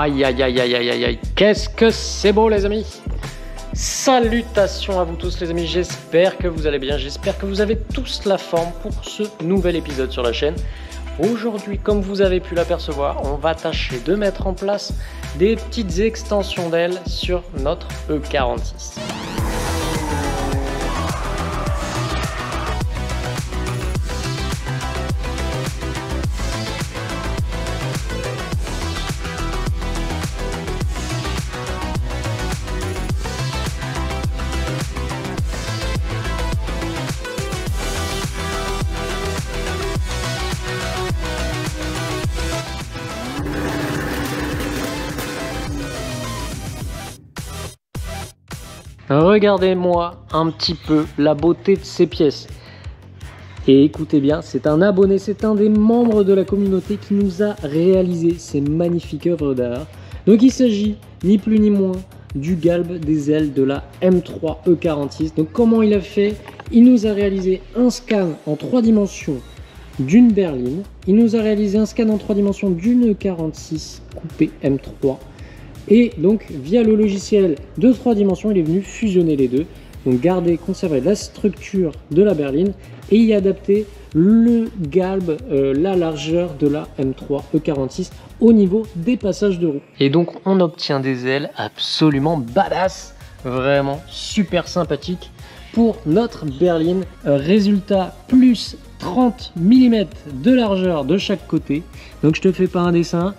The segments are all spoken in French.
Aïe aïe aïe aïe aïe aïe aïe, qu'est-ce que c'est beau les amis. Salutations à vous tous les amis, j'espère que vous allez bien, j'espère que vous avez tous la forme pour ce nouvel épisode sur la chaîne. Aujourd'hui, comme vous avez pu l'apercevoir, on va tâcher de mettre en place des petites extensions d'ailes sur notre E46. Regardez-moi un petit peu la beauté de ces pièces. Et écoutez bien, c'est un abonné, c'est un des membres de la communauté qui nous a réalisé ces magnifiques œuvres d'art. Donc il s'agit ni plus ni moins du galbe des ailes de la M3 E46. Donc comment il a fait? Il nous a réalisé un scan en 3 dimensions d'une berline. Il nous a réalisé un scan en 3 dimensions d'une E46 coupée M3. Et donc via le logiciel de 3 dimensions, il est venu fusionner les deux. Donc garder, conserver la structure de la berline et y adapter le galbe, la largeur de la M3 E46 au niveau des passages de roue. Et donc on obtient des ailes absolument badass, vraiment super sympathiques pour notre berline. Résultat, plus 30 mm de largeur de chaque côté. Donc je te fais pas un dessin.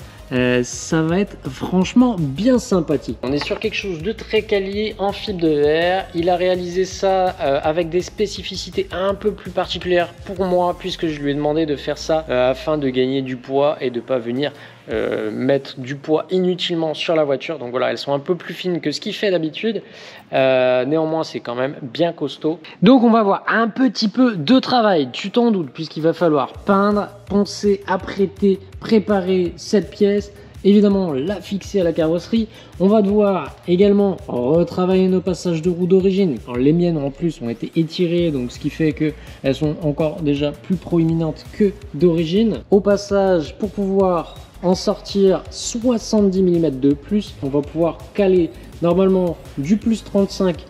Ça va être franchement bien sympathique. On est sur quelque chose de très quali en fibre de verre. Il a réalisé ça avec des spécificités un peu plus particulières pour moi, puisque je lui ai demandé de faire ça afin de gagner du poids et de pas venir mettre du poids inutilement sur la voiture. Donc voilà, elles sont un peu plus fines que ce qu'il fait d'habitude. Néanmoins, c'est quand même bien costaud. Donc on va voir un petit peu de travail, tu t'en doutes, puisqu'il va falloir peindre, poncer, apprêter, préparer cette pièce, évidemment la fixer à la carrosserie. On va devoir également retravailler nos passages de roue d'origine. Les miennes en plus ont été étirées, donc ce qui fait qu'elles sont encore déjà plus proéminentes que d'origine. Au passage, pour pouvoir en sortir 70 mm de plus, on va pouvoir caler normalement du plus 35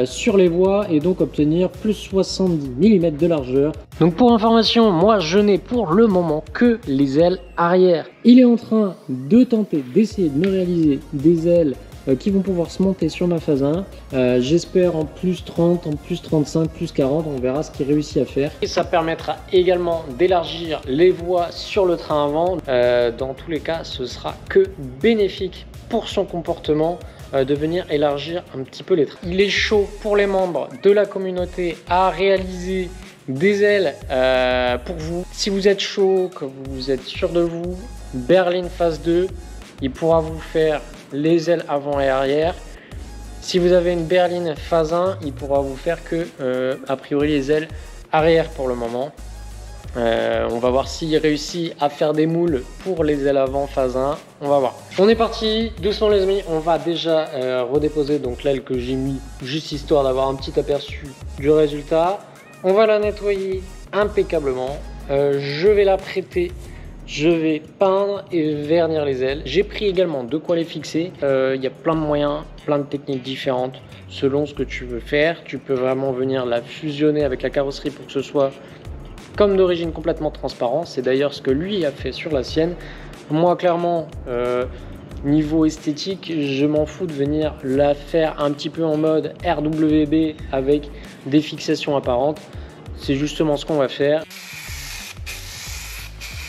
sur les voies et donc obtenir plus 70 mm de largeur. Donc pour information, moi je n'ai pour le moment que les ailes arrière. Il est en train de tenter d'essayer de me réaliser des ailes qui vont pouvoir se monter sur ma phase 1. J'espère en plus 30, en plus 35, plus 40, on verra ce qu'il réussit à faire. Et ça permettra également d'élargir les voies sur le train avant. Dans tous les cas, ce sera que bénéfique pour son comportement de venir élargir un petit peu les trains. Il est chaud pour les membres de la communauté à réaliser des ailes pour vous. Si vous êtes chaud, que vous êtes sûr de vous, berline phase 2, il pourra vous faire les ailes avant et arrière. Si vous avez une berline phase 1, il pourra vous faire que a priori les ailes arrière pour le moment. On va voir s'il réussit à faire des moules pour les ailes avant phase 1. On va voir. On est parti doucement les amis. On va déjà redéposer donc l'aile que j'ai mis juste histoire d'avoir un petit aperçu du résultat. On va la nettoyer impeccablement. Je vais la prêter. Je vais peindre et vernir les ailes. J'ai pris également de quoi les fixer. Il y a plein de moyens, plein de techniques différentes selon ce que tu veux faire. Tu peux vraiment venir la fusionner avec la carrosserie pour que ce soit comme d'origine complètement transparent. C'est d'ailleurs ce que lui a fait sur la sienne. Moi clairement, niveau esthétique, je m'en fous de venir la faire un petit peu en mode RWB avec des fixations apparentes. C'est justement ce qu'on va faire.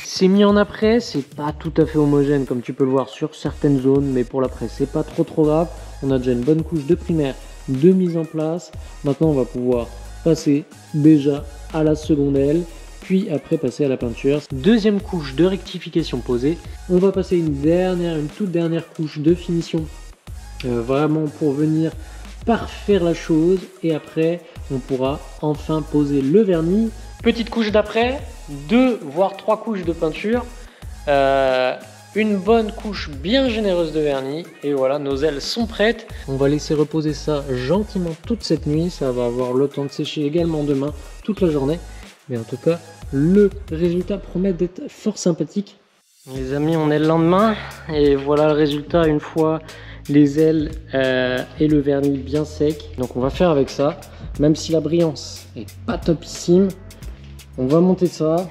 C'est mis en après, c'est pas tout à fait homogène comme tu peux le voir sur certaines zones, mais pour l'après c'est pas trop grave. On a déjà une bonne couche de primaire de mise en place. Maintenant on va pouvoir passer déjà à la seconde aile, puis après passer à la peinture. Deuxième couche de rectification posée. On va passer une toute dernière couche de finition, vraiment pour venir parfaire la chose, et après on pourra enfin poser le vernis. Petite couche d'après, 2 voire 3 couches de peinture, une bonne couche bien généreuse de vernis, et voilà, nos ailes sont prêtes. On va laisser reposer ça gentiment toute cette nuit, ça va avoir le temps de sécher également demain, toute la journée, mais en tout cas le résultat promet d'être fort sympathique. Les amis, on est le lendemain et voilà le résultat une fois les ailes et le vernis bien sec. Donc on va faire avec ça, même si la brillance est pas topissime, on va monter ça.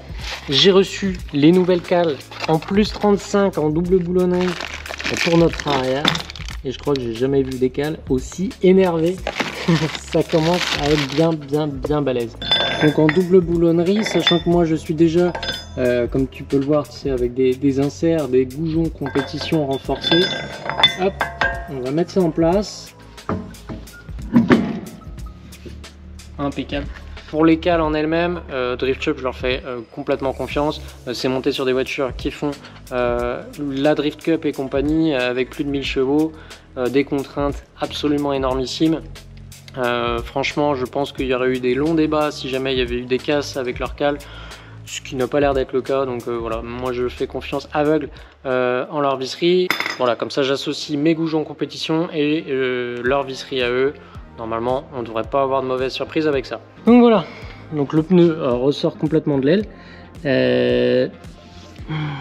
J'ai reçu les nouvelles cales en plus 35 en double boulonnerie pour notre arrière et je crois que j'ai jamais vu des cales aussi énervées. Ça commence à être bien balèze. Donc en double boulonnerie, sachant que moi je suis déjà comme tu peux le voir, tu sais, avec des inserts, des goujons compétition renforcés. Hop, on va mettre ça en place. Impeccable. Pour les cales en elles-mêmes, Drift Shop, je leur fais complètement confiance. C'est monté sur des voitures qui font la Drift Cup et compagnie avec plus de 1000 chevaux, des contraintes absolument énormissimes. Franchement, je pense qu'il y aurait eu des longs débats si jamais il y avait eu des casses avec leurs cales, ce qui n'a pas l'air d'être le cas. Donc voilà, moi je fais confiance aveugle en leur visserie. Voilà, comme ça j'associe mes goujons en compétition et leur visserie à eux. Normalement, on ne devrait pas avoir de mauvaise surprise avec ça. Donc voilà, donc le pneu ressort complètement de l'aile.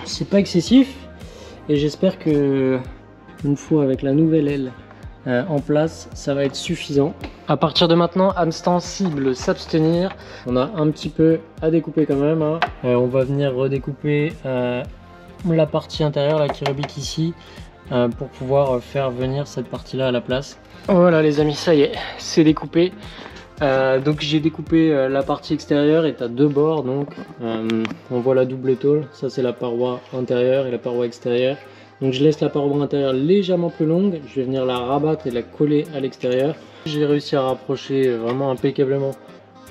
C'est pas excessif et j'espère que une fois avec la nouvelle aile en place, ça va être suffisant. À partir de maintenant, hamster cible s'abstenir. On a un petit peu à découper quand même, hein. On va venir redécouper la partie intérieure là, qui rebique ici pour pouvoir faire venir cette partie là à la place. Voilà les amis, ça y est, c'est découpé. Donc j'ai découpé la partie extérieure et tu as deux bords. Donc on voit la double tôle, ça c'est la paroi intérieure et la paroi extérieure. Donc je laisse la paroi intérieure légèrement plus longue, je vais venir la rabattre et la coller à l'extérieur. J'ai réussi à rapprocher vraiment impeccablement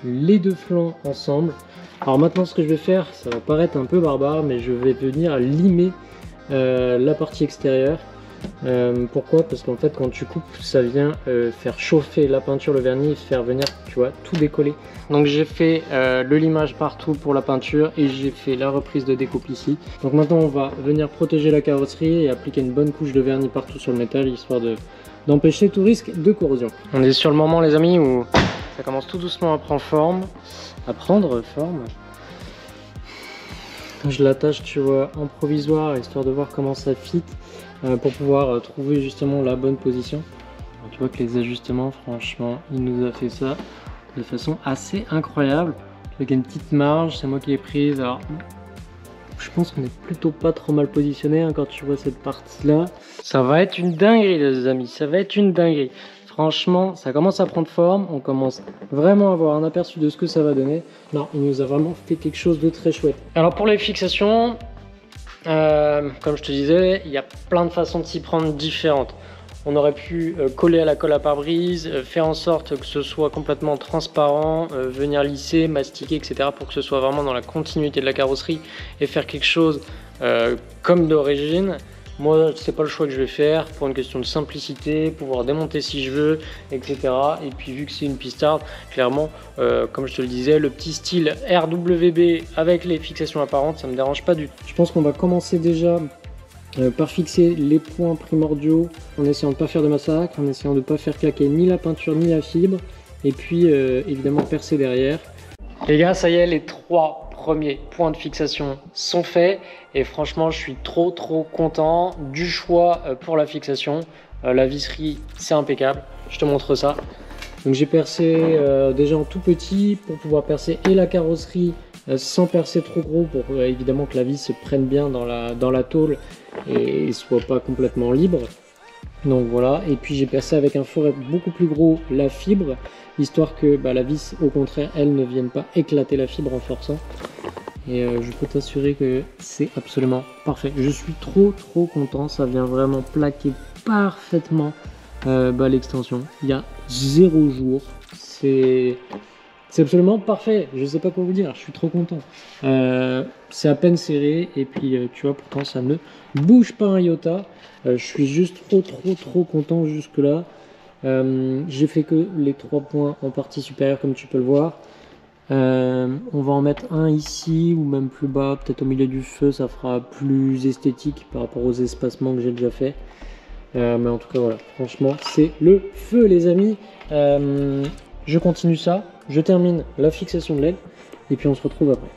les deux flancs ensemble. Alors maintenant ce que je vais faire, ça va paraître un peu barbare, mais je vais venir limer la partie extérieure. Pourquoi? Parce qu'en fait quand tu coupes, ça vient faire chauffer la peinture, le vernis, et faire venir, tu vois, tout décoller. Donc j'ai fait le limage partout pour la peinture et j'ai fait la reprise de découpe ici. Donc maintenant on va venir protéger la carrosserie et appliquer une bonne couche de vernis partout sur le métal, histoire d'empêcher tout risque de corrosion. On est sur le moment les amis où ça commence tout doucement à prendre forme. Je l'attache, tu vois, en provisoire, histoire de voir comment ça fit, pour pouvoir trouver justement la bonne position. Alors, tu vois que les ajustements, franchement, il nous a fait ça de façon assez incroyable. Avec une petite marge, c'est moi qui l'ai prise. Alors, je pense qu'on est plutôt pas trop mal positionné, hein, quand tu vois cette partie-là. Ça va être une dinguerie les amis, ça va être une dinguerie. Franchement, ça commence à prendre forme, on commence vraiment à avoir un aperçu de ce que ça va donner. Non, il nous a vraiment fait quelque chose de très chouette. Alors pour les fixations, comme je te disais, il y a plein de façons de s'y prendre différentes. On aurait pu coller à la colle à pare-brise, faire en sorte que ce soit complètement transparent, venir lisser, mastiquer, etc. pour que ce soit vraiment dans la continuité de la carrosserie et faire quelque chose comme d'origine. Moi, c'est pas le choix que je vais faire pour une question de simplicité, pouvoir démonter si je veux, etc. Et puis vu que c'est une pistarde, clairement, comme je te le disais, le petit style RWB avec les fixations apparentes, ça me dérange pas du tout. Je pense qu'on va commencer déjà par fixer les points primordiaux en essayant de ne pas faire de massacre, en essayant de ne pas faire claquer ni la peinture ni la fibre, et puis évidemment percer derrière. Les gars, ça y est, les 3 premiers points de fixation sont faits et franchement je suis trop content du choix pour la fixation. La visserie c'est impeccable, je te montre ça. Donc j'ai percé déjà en tout petit pour pouvoir percer et la carrosserie sans percer trop gros pour évidemment que la vis se prenne bien dans la tôle et soit pas complètement libre. Donc voilà, et puis j'ai percé avec un fourret beaucoup plus gros la fibre, histoire que la vis au contraire elle ne vienne pas éclater la fibre en forçant. Et je peux t'assurer que c'est absolument parfait. Je suis trop content, ça vient vraiment plaquer parfaitement l'extension. Il y a 0 jour, c'est absolument parfait, je sais pas quoi vous dire, je suis trop content. C'est à peine serré et puis tu vois pourtant ça ne bouge pas un iota. Je suis juste trop content jusque là. J'ai fait que les 3 points en partie supérieure comme tu peux le voir. On va en mettre un ici ou même plus bas, peut-être au milieu du feu, ça fera plus esthétique par rapport aux espacements que j'ai déjà fait. Mais en tout cas voilà, franchement c'est le feu les amis. Je continue ça, je termine la fixation de l'aile et puis on se retrouve après.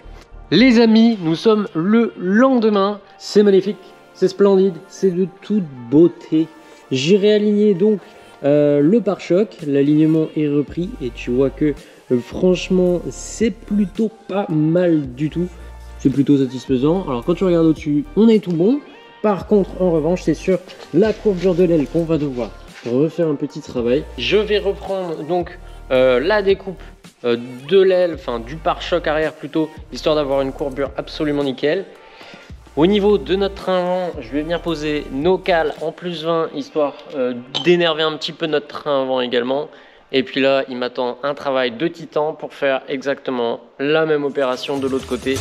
Les amis, nous sommes le lendemain. C'est magnifique, c'est splendide, c'est de toute beauté. J'ai réaligné donc le pare-choc, l'alignement est repris et tu vois que franchement c'est plutôt pas mal du tout. C'est plutôt satisfaisant. Alors quand tu regardes au-dessus, on est tout bon. Par contre, en revanche, c'est sur la courbure de l'aile qu'on va devoir refaire un petit travail. Je vais reprendre donc la découpe de l'aile, enfin du pare-choc arrière plutôt, histoire d'avoir une courbure absolument nickel. Au niveau de notre train avant, je vais venir poser nos cales en +20, histoire d'énerver un petit peu notre train avant également. Et puis là, il m'attend un travail de titan pour faire exactement la même opération de l'autre côté.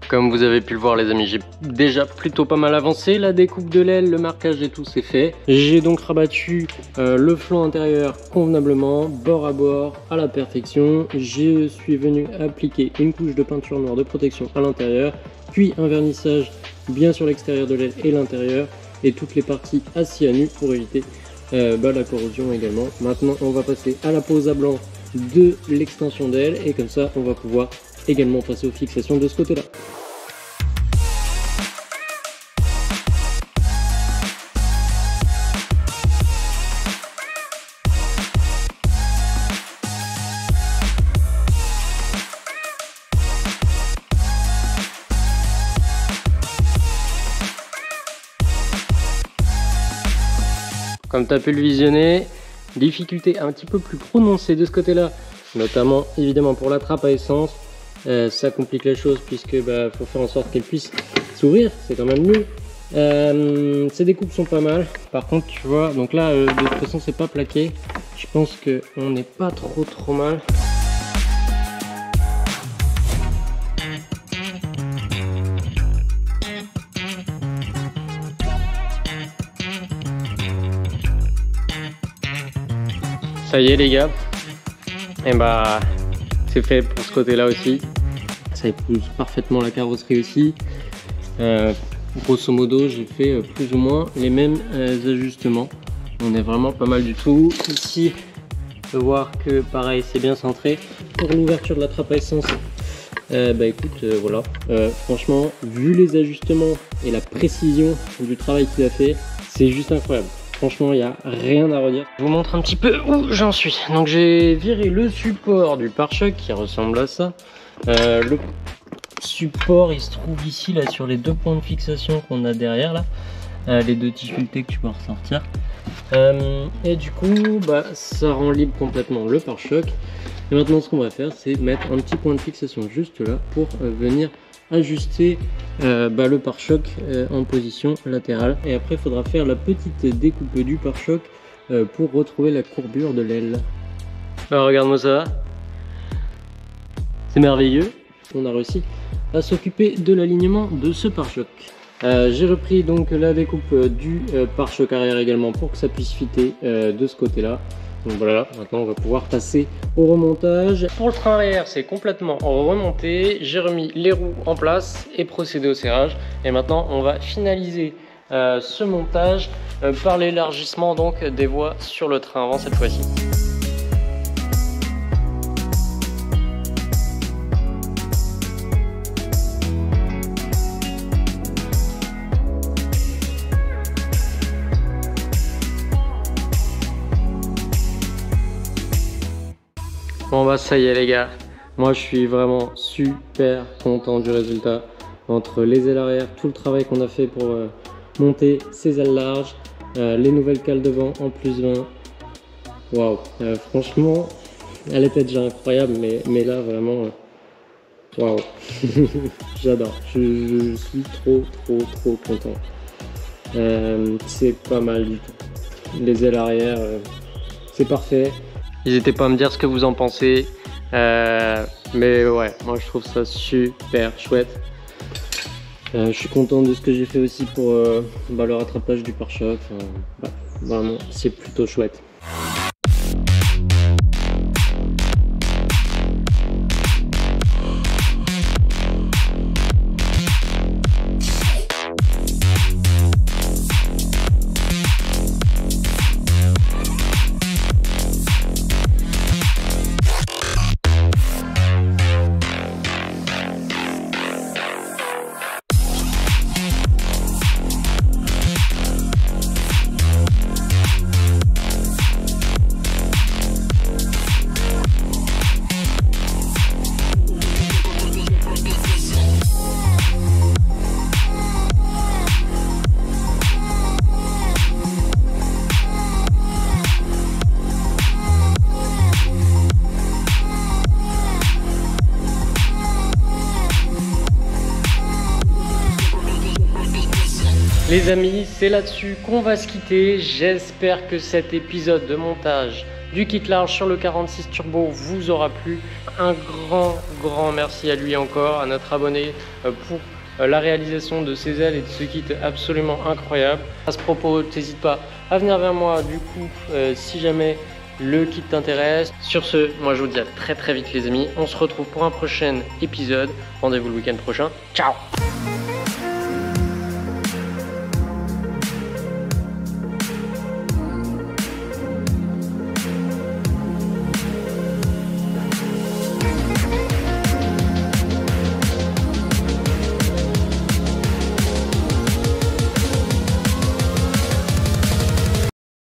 Comme vous avez pu le voir les amis, j'ai déjà plutôt pas mal avancé. La découpe de l'aile, le marquage et tout c'est fait. J'ai donc rabattu le flanc intérieur convenablement, bord à bord, à la perfection. Je suis venu appliquer une couche de peinture noire de protection à l'intérieur, puis un vernissage bien sur l'extérieur de l'aile et l'intérieur, et toutes les parties assis à nu pour éviter la corrosion également. Maintenant on va passer à la pose à blanc de l'extension d'aile, et comme ça on va pouvoir également passer aux fixations de ce côté là. Comme tu as pu le visionner, difficulté un petit peu plus prononcée de ce côté-là, notamment évidemment pour la trappe à essence. Ça complique la chose puisque faut faire en sorte qu'elle puisse s'ouvrir, c'est quand même mieux. Ces découpes sont pas mal. Par contre, tu vois, donc là de toute façon c'est pas plaqué. Je pense qu'on n'est pas trop mal. Ça y est les gars, et c'est fait pour ce côté là aussi. Ça épouse parfaitement la carrosserie aussi. Grosso modo j'ai fait plus ou moins les mêmes ajustements. On est vraiment pas mal du tout. Ici on peut voir que pareil c'est bien centré. Pour l'ouverture de la trappe à essence, écoute voilà, franchement vu les ajustements et la précision du travail qu'il a fait, c'est juste incroyable. Franchement, il n'y a rien à redire. Je vous montre un petit peu où j'en suis. Donc j'ai viré le support du pare-choc qui ressemble à ça. Le support, il se trouve ici, là, sur les deux points de fixation qu'on a derrière, là. Les deux difficultés que tu peux ressortir. Et du coup, ça rend libre complètement le pare-choc. Et maintenant, ce qu'on va faire, c'est mettre un petit point de fixation juste là pour venir ajuster le pare-choc en position latérale, et après il faudra faire la petite découpe du pare-choc pour retrouver la courbure de l'aile. Alors regarde-moi ça, c'est merveilleux, on a réussi à s'occuper de l'alignement de ce pare-choc. J'ai repris donc la découpe du pare-choc arrière également pour que ça puisse fitter de ce côté là. Donc voilà, maintenant on va pouvoir passer au remontage. Pour le train arrière, c'est complètement remonté. J'ai remis les roues en place et procédé au serrage. Et maintenant, on va finaliser ce montage par l'élargissement donc des voies sur le train avant cette fois-ci. Bon ça y est les gars, moi je suis vraiment super content du résultat. Entre les ailes arrière, tout le travail qu'on a fait pour monter ces ailes larges, les nouvelles cales devant en +20. Waouh, franchement, elle était déjà incroyable, mais là vraiment, waouh, j'adore, je suis trop content. C'est pas mal du tout. Les ailes arrière, c'est parfait. N'hésitez pas à me dire ce que vous en pensez. Mais ouais, moi je trouve ça super chouette. Je suis content de ce que j'ai fait aussi pour le rattrapage du pare-choc. Vraiment, c'est plutôt chouette. Les amis, c'est là-dessus qu'on va se quitter. J'espère que cet épisode de montage du kit large sur le 46 Turbo vous aura plu. Un grand merci à lui encore, à notre abonné pour la réalisation de ces ailes et de ce kit absolument incroyable. À ce propos, n'hésite pas à venir vers moi du coup si jamais le kit t'intéresse. Sur ce, moi je vous dis à très vite les amis. On se retrouve pour un prochain épisode. Rendez-vous le week-end prochain. Ciao!